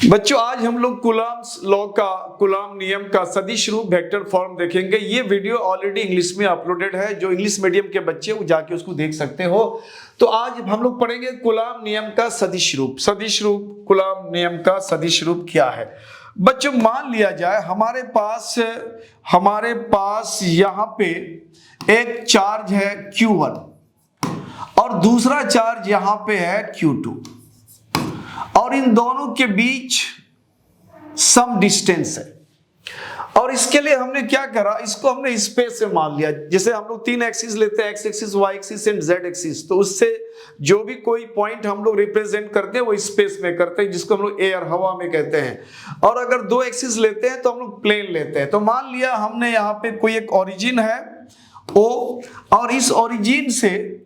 बच्चों आज हम लोग कूलॉम नियम का सदिश रूप वेक्टर फॉर्म देखेंगे। ये वीडियो ऑलरेडी इंग्लिश में अपलोडेड है, जो इंग्लिश मीडियम के बच्चे वो जाके उसको देख सकते हो। तो आज हम लोग पढ़ेंगे कूलॉम नियम का सदिश रूप। कूलॉम नियम का सदिश रूप क्या है बच्चों? मान लिया जाए हमारे पास यहाँ पे एक चार्ज है Q1 और दूसरा चार्ज यहाँ पे है Q2 और इन दोनों के बीच सम डिस्टेंस है। और इसके लिए हमने क्या करा, इसको हमने स्पेस से मान लिया। जैसे हम लोग 3 एक्सिस लेते हैं, X axis, Y axis and Z axis, तो उससे जो भी कोई पॉइंट हम लोग रिप्रेजेंट करते हैं वो स्पेस में करते हैं, जिसको हम लोग एयर हवा में कहते हैं। और अगर 2 एक्सिस लेते हैं तो हम लोग प्लेन लेते हैं। तो मान लिया हमने यहाँ पे कोई एक ओरिजिन है O और इस ओरिजिन से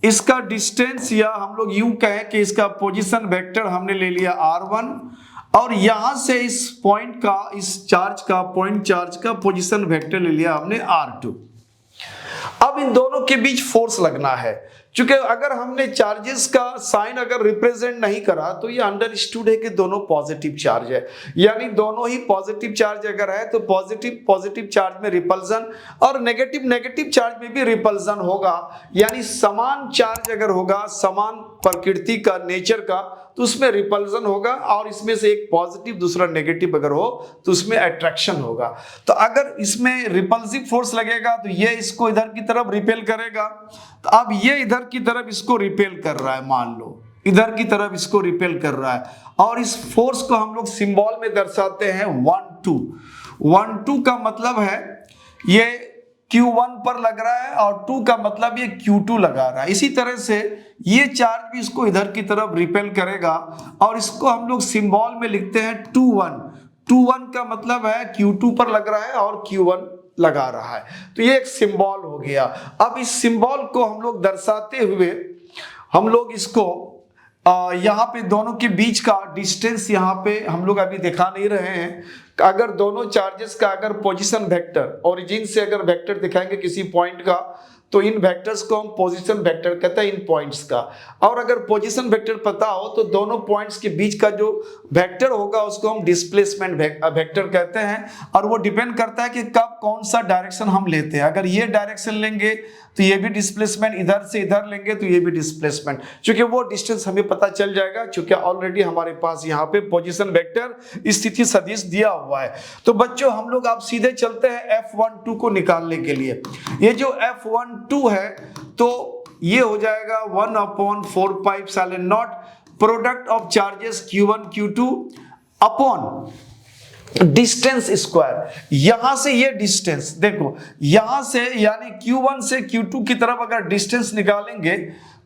इसका डिस्टेंस, या हम लोग यूं कहें कि इसका पोजीशन वेक्टर हमने ले लिया r1 और यहां से इस पॉइंट का, इस चार्ज का, पॉइंट चार्ज का पोजीशन वेक्टर ले लिया हमने r2। अब इन दोनों के बीच फोर्स लगना है, क्योंकि अगर हमने चार्जेस का साइन अगर रिप्रेजेंट नहीं करा तो ये अंडरस्टूड है कि दोनों पॉजिटिव चार्ज है। यानी दोनों ही पॉजिटिव चार्ज अगर है तो पॉजिटिव चार्ज में रिपल्सन और नेगेटिव चार्ज में भी रिपल्सन होगा। यानी समान चार्ज अगर होगा, समान प्रकृति का, नेचर का, तो उसमें रिपल्सन होगा। और इसमें से एक पॉजिटिव दूसरा नेगेटिव अगर हो तो उसमें अट्रैक्शन होगा। तो अगर इसमें रिपल्सिव फोर्स लगेगा तो ये इसको इधर की तरफ रिपेल करेगा। तो अब ये इधर की तरफ इसको रिपेल कर रहा है, मान लो इधर की तरफ इसको रिपेल कर रहा है। और इस फोर्स को हम लोग सिंबल में दर्शाते हैं 1-2 का मतलब है ये Q1 पर लग रहा है और 2 का मतलब ये Q2 लगा रहा है। इसी तरह से ये चार्ज भी इसको इधर की तरफ रिपेल करेगा और इसको हम लोग सिंबल में लिखते हैं 2-1 का मतलब है Q2 पर लग रहा है और Q1 लगा रहा है। तो ये एक सिंबल हो गया। अब इस सिंबल को हम लोग दर्शाते हुए हम लोग इसको यहाँ पे दोनों के बीच का डिस्टेंस यहाँ पे हम लोग अभी दिखा नहीं रहे हैं। अगर दोनों चार्जेस का अगर पोजीशन वेक्टर, ओरिजिन से अगर वेक्टर दिखाएंगे किसी पॉइंट का, तो इन वेक्टर्स को हम पोजीशन वेक्टर कहते हैं, इन पॉइंट्स का। और अगर पोजीशन वेक्टर पता हो तो दोनों पॉइंट्स के बीच का जो वेक्टर होगा उसको हम डिस्प्लेसमेंट वेक्टर कहते हैं। और वो डिपेंड करता है कि कब कौन सा डायरेक्शन हम लेते हैं। अगर ये डायरेक्शन लेंगे तो ये भी डिस्प्लेसमेंट, इधर से इधर लेंगे तो ये भी डिस्प्लेसमेंट, क्योंकि वो डिस्टेंस हमें पता चल जाएगा, क्योंकि ऑलरेडी हमारे पास यहाँ पे पोजीशन वेक्टर स्थिति सदिश दिया हुआ है। तो बच्चों हम लोग आप सीधे चलते हैं F12 को निकालने के लिए। ये जो F12 है तो ये हो जाएगा 1/4πε0 product of charges Q1 Q2 upon distance square. यहां से ये डिस्टेंस देखो, यहां से यानी Q1 से Q2 की तरफ अगर डिस्टेंस निकालेंगे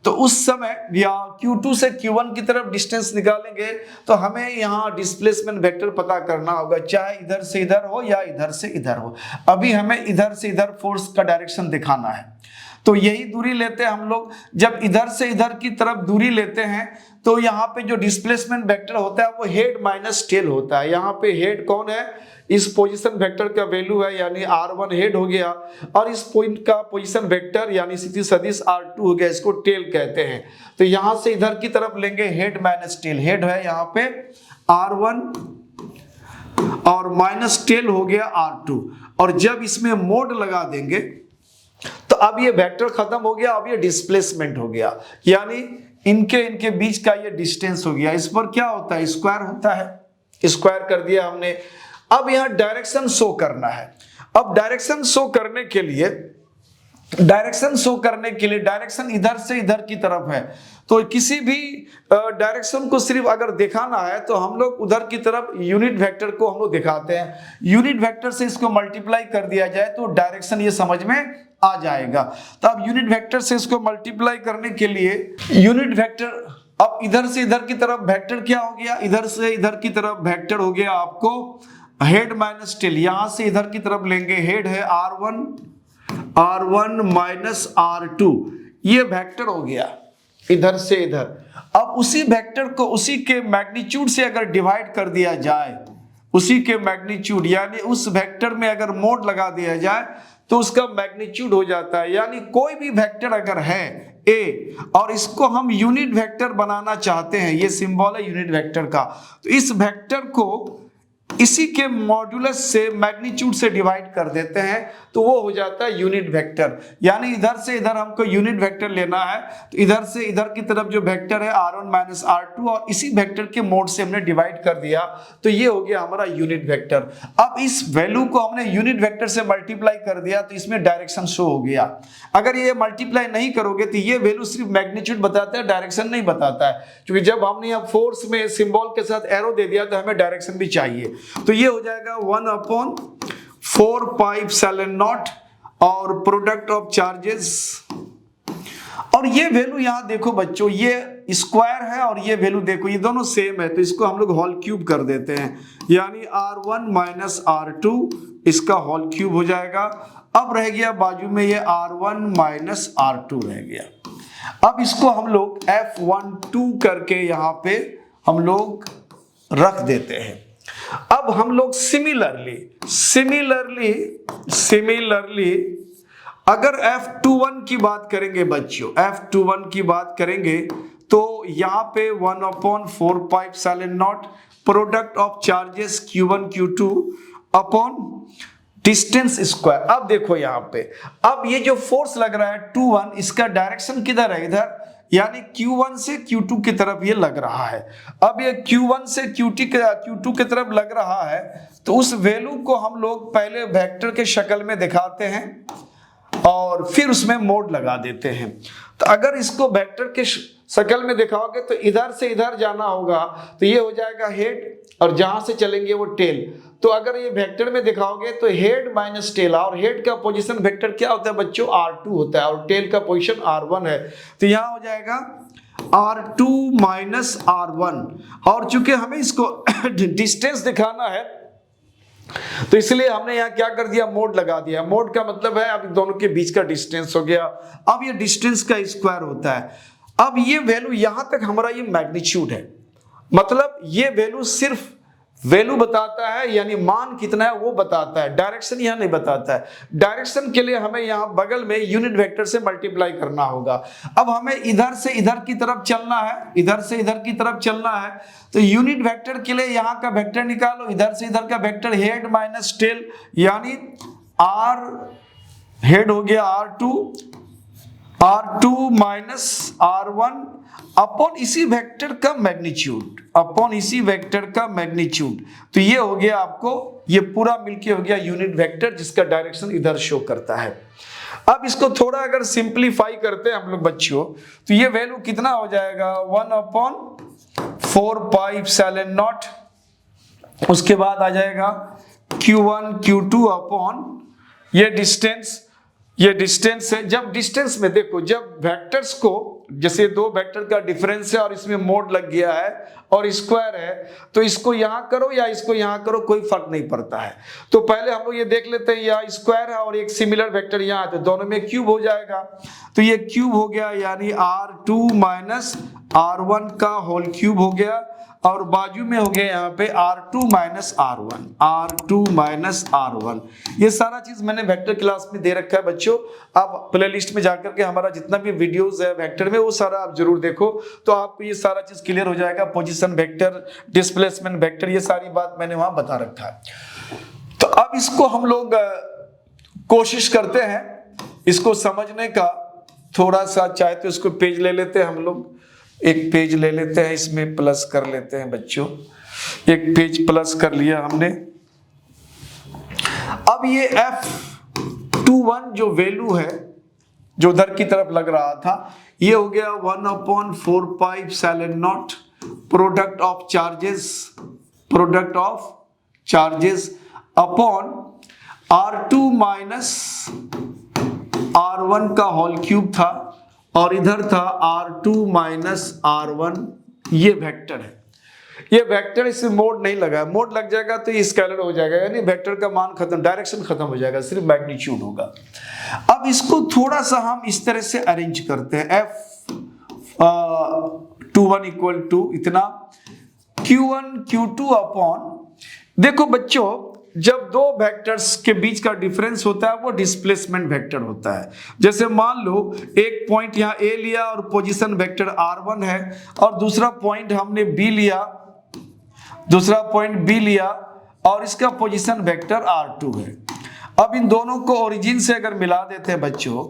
तो उस समय, या Q2 से Q1 की तरफ डिस्टेंस निकालेंगे तो हमें यहाँ डिस्प्लेसमेंट वेक्टर पता करना होगा, चाहे इधर से इधर हो या इधर से इधर हो। अभी हमें इधर से इधर फोर्स का डायरेक्शन दिखाना है, तो यही दूरी लेते हैं हम लोग। जब इधर से इधर की तरफ दूरी लेते हैं तो यहाँ पे जो डिस्प्लेसमेंट वेक्टर होता है वो हेड माइनस टेल होता है। यहाँ पे हेड कौन है? इस पोजीशन वेक्टर का वैल्यू है, यानी r1 हेड हो गया, और इस पॉइंट का पोजीशन वेक्टर यानी स्थिति सदिश r2 हो गया, इसको टेल कहते हैं। तो यहां से इधर की तरफ लेंगे हेड माइनस टेल। हेड है यहाँ पे r1 और माइनस टेल हो गया r2। और जब इसमें मोड लगा देंगे तो अब ये वेक्टर खत्म हो गया, अब ये डिस्प्लेसमेंट हो गया, यानी इनके बीच का ये डिस्टेंस हो गया। इस पर क्या होता है? स्क्वायर होता है, स्क्वायर कर दिया हमने। अब यहां डायरेक्शन शो करना है। अब डायरेक्शन शो करने के लिए डायरेक्शन इधर से इधर की तरफ है, तो किसी भी डायरेक्शन को सिर्फ अगर दिखाना है तो हम लोग उधर की तरफ यूनिट वेक्टर को हम लोग दिखाते हैं। यूनिट वेक्टर से इसको मल्टीप्लाई कर दिया जाए तो डायरेक्शन ये समझ में आ जाएगा। तो अब यूनिट वेक्टर से इसको मल्टीप्लाई करने के लिए यूनिट वेक्टर, अब इधर से इधर की तरफ वेक्टर क्या हो गया? इधर से इधर की तरफ वेक्टर हो गया आपको हेड माइनस टेल। यहां से इधर की तरफ लेंगे, हेड है r1 माइनस r2, ये वेक्टर हो गया इधर से इधर। अब उसी वेक्टर को उसी के मैग्नीट्यूड से अगर डिवाइड कर दिया जाए, उसी के मैग्नीट्यूड यानी उस वेक्टर में अगर मोड लगा दिया जाए तो उसका मैग्नीट्यूड हो जाता है। यानी कोई भी वेक्टर अगर है ए और इसको हम यूनिट वेक्टर बनाना चाहते हैं, ये सिंबल है यूनिट वेक्टर का, तो इस वेक्टर को इसी के मॉड्यूलस से मैग्नीट्यूड से डिवाइड कर देते हैं तो वो हो जाता है यूनिट वेक्टर। यानी इधर से इधर हमको यूनिट वेक्टर लेना है तो इधर से इधर की तरफ जो वेक्टर है r1 माइनस r2 और इसी वेक्टर के मोड से हमने डिवाइड कर दिया तो ये हो गया हमारा यूनिट वेक्टर। अब इस वैल्यू को हमने यूनिट वेक्टर से मल्टीप्लाई कर दिया तो इसमें डायरेक्शन शो हो गया। अगर ये मल्टीप्लाई नहीं करोगे तो ये वैल्यू सिर्फ मैग्नीट्यूड बताता है, डायरेक्शन नहीं बताता है, क्योंकि जब हमने यहाँ फोर्स में सिंबल के साथ एरो दे दिया तो हमें डायरेक्शन भी चाहिए। तो ये हो जाएगा 1/4 पाई एप्सिलॉन नॉट और प्रोडक्ट ऑफ चार्जेस। और ये वैल्यू यहां देखो बच्चों, ये स्क्वायर है और ये वैल्यू देखो ये दोनों सेम है तो इसको हम लोग होल क्यूब कर देते हैं, यानी r1 माइनस r2 इसका होल क्यूब हो जाएगा। अब रह गया बाजू में ये r1 माइनस r2 रह गया। अब इसको हम लोग F12 करके यहां पे हम लोग रख देते हैं। अब हम लोग सिमिलरली अगर F21 की बात करेंगे बच्चों, F21 की बात करेंगे तो यहां पे 1/4 pi epsilon not product of charges Q1 Q2 upon distance square. अब देखो यहां पे, अब ये जो फोर्स लग रहा है 21 इसका डायरेक्शन किधर है, इधर, यानी Q1 से Q2 की तरफ ये लग रहा है। अब ये Q1 से Q2 की तरफ लग रहा है तो उस वैल्यू को हम लोग पहले वेक्टर के शक्ल में दिखाते हैं और फिर उसमें मोड लगा देते हैं। तो अगर इसको वेक्टर के शक्ल में दिखाओगे तो इधर से इधर जाना होगा तो ये हो जाएगा हेड और जहां से चलेंगे वो टेल। तो अगर ये वेक्टर में दिखाओगे तो हेड माइनस टेल, और हेड का पोजीशन वेक्टर क्या होता है बच्चों, r2 होता है और टेल का पोजीशन r1 है। तो यहां हो जाएगा r2 माइनस r1। और चूंकि हमें इसको डिस्टेंस दिखाना है तो इसलिए हमने यहाँ क्या कर दिया, मोड लगा दिया। मोड का मतलब है अब दोनों के बीच का डिस्टेंस हो गया। अब ये डिस्टेंस का स्क्वायर होता है। अब ये वैल्यू यहां तक हमारा ये मैग्नीट्यूड है, मतलब ये वैल्यू सिर्फ वैल्यू बताता है, यानी मान कितना है वो बताता है, डायरेक्शन यहां नहीं बताता है। डायरेक्शन के लिए हमें यहां बगल में यूनिट वेक्टर से मल्टीप्लाई करना होगा। अब हमें इधर से इधर की तरफ चलना है, इधर से इधर की तरफ चलना है तो यूनिट वेक्टर के लिए यहां का वेक्टर निकालो, इधर से इधर का वेक्टर हेड माइनस टेल, यानी r हेड हो गया r2 माइनस r1 अपॉन इसी वेक्टर का मैग्नीट्यूड, तो ये हो गया आपको, ये पूरा मिलके हो गया यूनिट वेक्टर जिसका डायरेक्शन इधर शो करता है। अब इसको थोड़ा अगर सिंप्लीफाई करते हैं हम लोग बच्चों तो ये वैल्यू कितना हो जाएगा, 1/4 पाई एप्सिलॉन नॉट, उसके बाद आ जाएगा Q1 Q2 अपॉन ये डिस्टेंस है। जब डिस्टेंस में देखो, जब वेक्टर्स को, जैसे दो वेक्टर का डिफरेंस है और इसमें मोड लग गया है और स्क्वायर है, तो इसको यहां करो या इसको यहां करो कोई फर्क नहीं पड़ता है। तो पहले हम लोग ये देख लेते हैं, यहाँ स्क्वायर है और एक सिमिलर वेक्टर यहाँ है तो दोनों में क्यूब हो जाएगा। तो ये क्यूब हो गया, यानी r2 माइनस r1 का होल क्यूब हो गया और बाजू में हो गया यहाँ पे r2 माइनस r1। ये सारा चीज मैंने वेक्टर क्लास में दे रखा है बच्चों। आप प्लेलिस्ट में जाकर के हमारा जितना भी वीडियोस है वेक्टर में वो सारा आप जरूर देखो तो आपको ये सारा चीज क्लियर हो जाएगा। पोजीशन वेक्टर, डिस्प्लेसमेंट वेक्टर, ये सारी बात मैंने वहां बता रखा है। तो अब इसको हम लोग कोशिश करते हैं इसको समझने का। थोड़ा सा चाहे तो इसको पेज ले लेते हैं हम लोग, एक पेज ले लेते हैं, इसमें प्लस कर लेते हैं बच्चों। एक पेज प्लस कर लिया हमने। अब ये F21 जो वैल्यू है जो उधर की तरफ लग रहा था, ये हो गया 1/4 pi epsilon not product of charges upon r2 minus r1 का होल क्यूब था और इधर था r2 माइनस r1। ये वेक्टर है, ये वेक्टर, इसमें मोड नहीं लगा, मोड लग जाएगा तो ये स्केलर हो जाएगा, यानी वेक्टर का मान खत्म, डायरेक्शन खत्म हो जाएगा, सिर्फ मैग्नीट्यूड होगा। अब इसको थोड़ा सा हम इस तरह से अरेंज करते हैं, F21 इक्वल टू इतना Q1 Q2 अपॉन, देखो बच्चों जब दो वेक्टर्स के बीच का डिफरेंस होता है वो डिस्प्लेसमेंट वेक्टर होता है। जैसे मान लो एक पॉइंट यहाँ ए लिया और पोजीशन वेक्टर r1 है, और दूसरा पॉइंट हमने b लिया और इसका पोजीशन वेक्टर r2 है। अब इन दोनों को ओरिजिन से अगर मिला देते हैं बच्चों,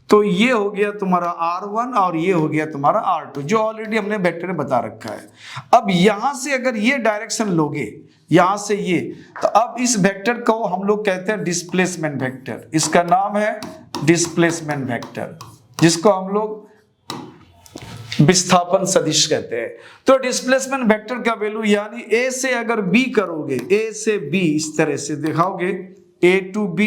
तो ये हो गया तुम्हारा r1 और ये हो गया तुम्हारा r2, जो ऑलरेडी हमने वेक्टर में बता रखा है। अब यहां से अगर ये डायरेक्शन लोगे, यहां से ये, तो अब इस वेक्टर को हम लोग कहते हैं डिस्प्लेसमेंट वेक्टर। इसका नाम है डिस्प्लेसमेंट वेक्टर, जिसको हम लोग विस्थापन सदिश कहते हैं। तो डिस्प्लेसमेंट वेक्टर का वैल्यू यानी a से अगर b करोगे, a से b इस तरह से दिखाओगे a to b,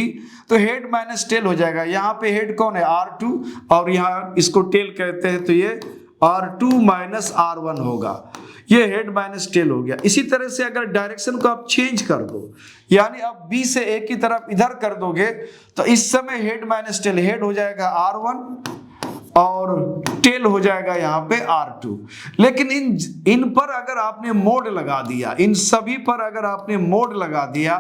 तो हेड माइनस टेल हो जाएगा। यहाँ पे हेड कौन है r2 और यहाँ इसको टेल कहते हैं, तो ये r2 माइनस r1 होगा। ये हेड माइनस टेल हो गया। इसी तरह से अगर डायरेक्शन को आप चेंज कर दो, यानी अब b से a की तरफ इधर कर दोगे, तो इस समय हेड माइनस टेल, हेड हो जाएगा r1 और टेल हो जाएगा यहाँ पे r2। लेकिन इन पर अगर आपने मोड लगा दिया, इन सभी पर अगर आपने मोड लगा दिया,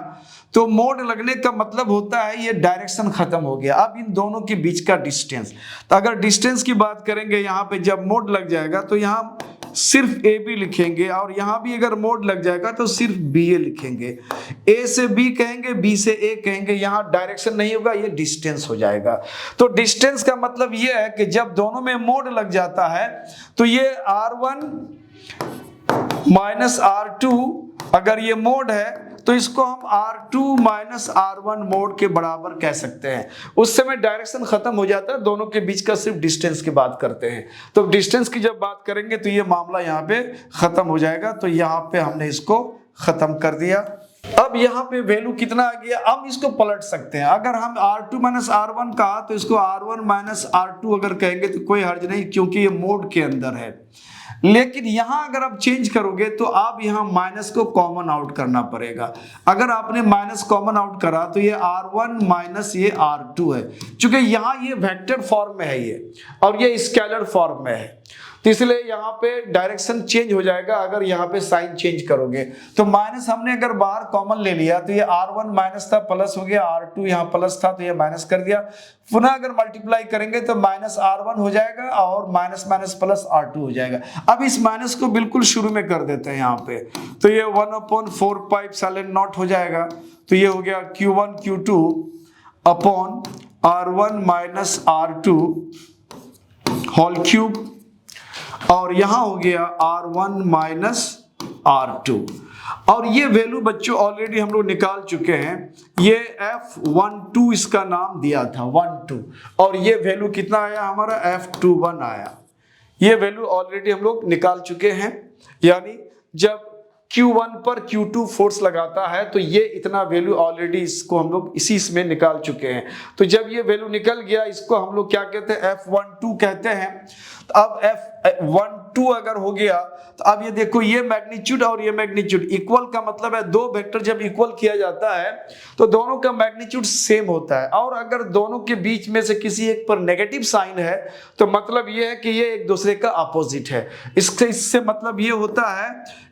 तो मोड लगने का मतलब होता है ये डायरेक्शन खत्म हो गया। अब इन दोनों के बीच का डिस्टेंस, तो अगर डिस्टेंस की बात करेंगे, यहाँ पे जब मोड लग जाएगा तो यहाँ सिर्फ ए बी लिखेंगे, और यहां भी अगर मोड लग जाएगा तो सिर्फ बी ए लिखेंगे। ए से बी कहेंगे, बी से ए कहेंगे, यहां डायरेक्शन नहीं होगा, ये डिस्टेंस हो जाएगा। तो डिस्टेंस का मतलब ये है कि जब दोनों में मोड लग जाता है तो ये r1 माइनस r2, अगर ये मोड है तो इसको हम r2 माइनस r1 मोड के बराबर कह सकते हैं। उस समय डायरेक्शन खत्म हो जाता है, दोनों के बीच का सिर्फ डिस्टेंस की बात करते हैं। तो डिस्टेंस की जब बात करेंगे तो ये मामला यहाँ पे खत्म हो जाएगा। तो यहाँ पे हमने इसको खत्म कर दिया। अब यहाँ पे वैल्यू कितना आ गया, हम इसको पलट सकते हैं। अगर हम r2 माइनस r1 कहा तो इसको r1 माइनस r2 अगर कहेंगे तो कोई हर्ज नहीं, क्योंकि ये मोड के अंदर है। लेकिन यहां अगर आप चेंज करोगे तो आप यहां माइनस को कॉमन आउट करना पड़ेगा। अगर आपने माइनस कॉमन आउट करा तो ये r1 माइनस ये r2 है। चूंकि यहां ये वेक्टर फॉर्म में है ये, और ये स्केलर फॉर्म में है, तो इसलिए यहाँ पे डायरेक्शन चेंज हो जाएगा। अगर यहाँ पे साइन चेंज करोगे तो माइनस हमने अगर बाहर कॉमन ले लिया तो ये r1 माइनस था, प्लस हो गया, r2 यहाँ प्लस था तो ये माइनस कर दिया। पुनः अगर मल्टीप्लाई करेंगे तो माइनस r1 हो जाएगा और माइनस माइनस प्लस r2 हो जाएगा। अब इस माइनस को बिल्कुल शुरू में कर देते हैं यहाँ पे, तो ये 1/4 पाई एप्सिलॉन नॉट हो जाएगा। तो ये हो गया q1 q2 upon r1 minus r2 whole cube, और यहां हो गया r1 माइनस r2। और ये वैल्यू बच्चों ऑलरेडी हम लोग निकाल चुके हैं। ये f12 इसका नाम दिया था 12, और ये वैल्यू कितना आया हमारा f21 आया। ये वैल्यू ऑलरेडी हम लोग निकाल चुके हैं। यानी जब Q1 पर Q2 फोर्स लगाता है तो ये इतना वैल्यू ऑलरेडी इसको हम लोग इसी इसमें निकाल चुके हैं। तो जब ये वैल्यू निकल गया, इसको हम लोग क्या कहते हैं, F12 कहते हैं। तो अब F12 अगर हो गया तो अब ये देखो, ये मैग्नीट्यूड और ये मैग्नीट्यूड इक्वल का मतलब है दो वेक्टर जब इक्वल किया जाता है तो दोनों का मैग्नीट्यूड सेम होता है। और अगर दोनों के बीच में से किसी एक पर नेगेटिव साइन है तो मतलब ये है कि ये एक दूसरे का अपोजिट है। इससे मतलब ये होता है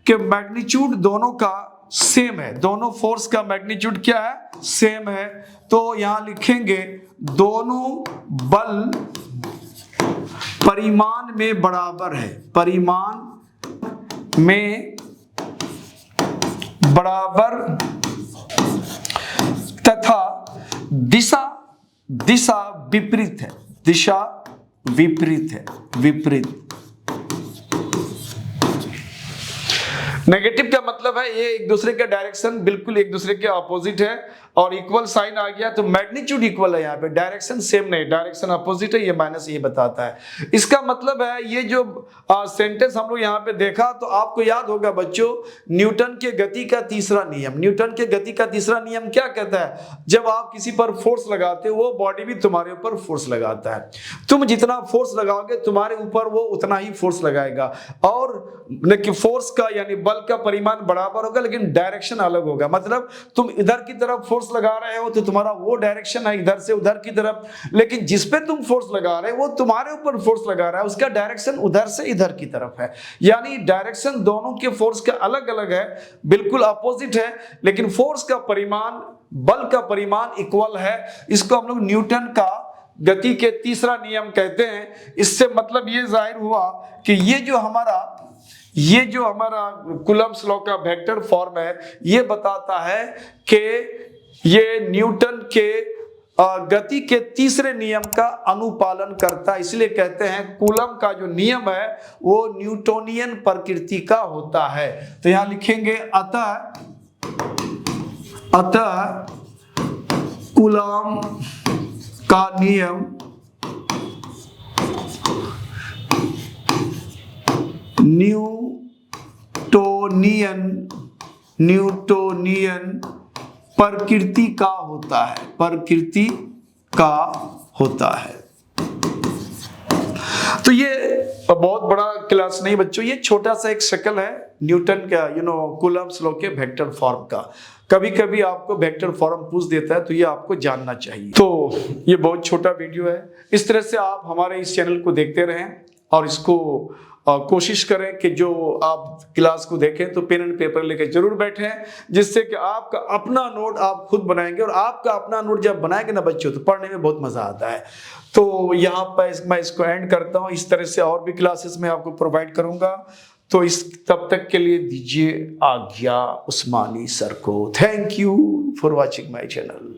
कि मैग्नीट्यूड दोनों का सेम है, दोनों फोर्स का मैग्नीट्यूड क्या है, सेम है। तो यहां लिखेंगे दोनों बल परिमाण में बराबर है, परिमाण में बराबर तथा दिशा विपरीत है, दिशा विपरीत है, विपरीत। नेगेटिव का मतलब है ये एक दूसरे का डायरेक्शन बिल्कुल एक दूसरे के अपोजिट है, और इक्वल साइन आ गया तो मैग्नीट्यूड इक्वल है। यहाँ पे डायरेक्शन सेम नहीं, डायरेक्शन अपोजिट है, ये माइनस ये बताता है। इसका मतलब है ये जो सेंटेंस हम लोग यहाँ पे देखा तो आपको याद होगा बच्चों, न्यूटन के गति का तीसरा नियम। न्यूटन के गति का तीसरा नियम क्या कहता है, जब आप किसी पर फोर्स लगाते हो वो बॉडी भी तुम्हारे ऊपर फोर्स लगाता है। तुम जितना फोर्स लगाओगे तुम्हारे ऊपर वो उतना ही फोर्स लगाएगा। और फोर्स का यानी बल बल का परिमाण बराबर होगा लेकिन डायरेक्शन अलग होगा। मतलब तुम इधर की तरफ फोर्स लगा रहे हो तो तुम्हारा वो डायरेक्शन है इधर से उधर की तरफ, लेकिन जिसपे तुम फोर्स लगा रहे हो वो तुम्हारे ऊपर फोर्स लगा रहा है, उसका डायरेक्शन उधर से इधर की तरफ है। यानी डायरेक्शन दोनों के फोर्स का अलग अलग है, बिल्कुल अपोजिट है, लेकिन फोर्स का परिमाण, बल का परिमाण इक्वल है। इसको हम लोग न्यूटन का गति के तीसरा नियम कहते हैं। इससे मतलब ये जाहिर हुआ कि ये जो हमारा कूलम्ब्स लॉ का वेक्टर फॉर्म है, ये बताता है कि ये न्यूटन के गति के तीसरे नियम का अनुपालन करता है। इसलिए कहते हैं कूलम्ब का जो नियम है वो न्यूटोनियन प्रकृति का होता है। तो यहां लिखेंगे अतः कूलम्ब का नियम न्यूटोनियन प्रकृति का होता है। तो ये बहुत बड़ा क्लास नहीं बच्चों, ये छोटा सा एक शक्ल है न्यूटन का कूलम्ब्स लॉ के वेक्टर फॉर्म का। कभी कभी आपको वेक्टर फॉर्म पूछ देता है तो ये आपको जानना चाहिए। तो ये बहुत छोटा वीडियो है। इस तरह से आप हमारे इस चैनल को देखते रहें और इसको कोशिश करें कि जो आप क्लास को देखें तो पेन एंड पेपर लेके जरूर बैठें, जिससे कि आपका अपना नोट आप खुद बनाएंगे। और आपका अपना नोट जब बनाएंगे ना बच्चों तो पढ़ने में बहुत मजा आता है। तो यहाँ पर मैं इसको एंड करता हूँ। इस तरह से और भी क्लासेस मैं आपको प्रोवाइड करूंगा। तो तब तक के लिए दीजिए आज्ञा उस्मानी सर को। Thank you for watching my channel.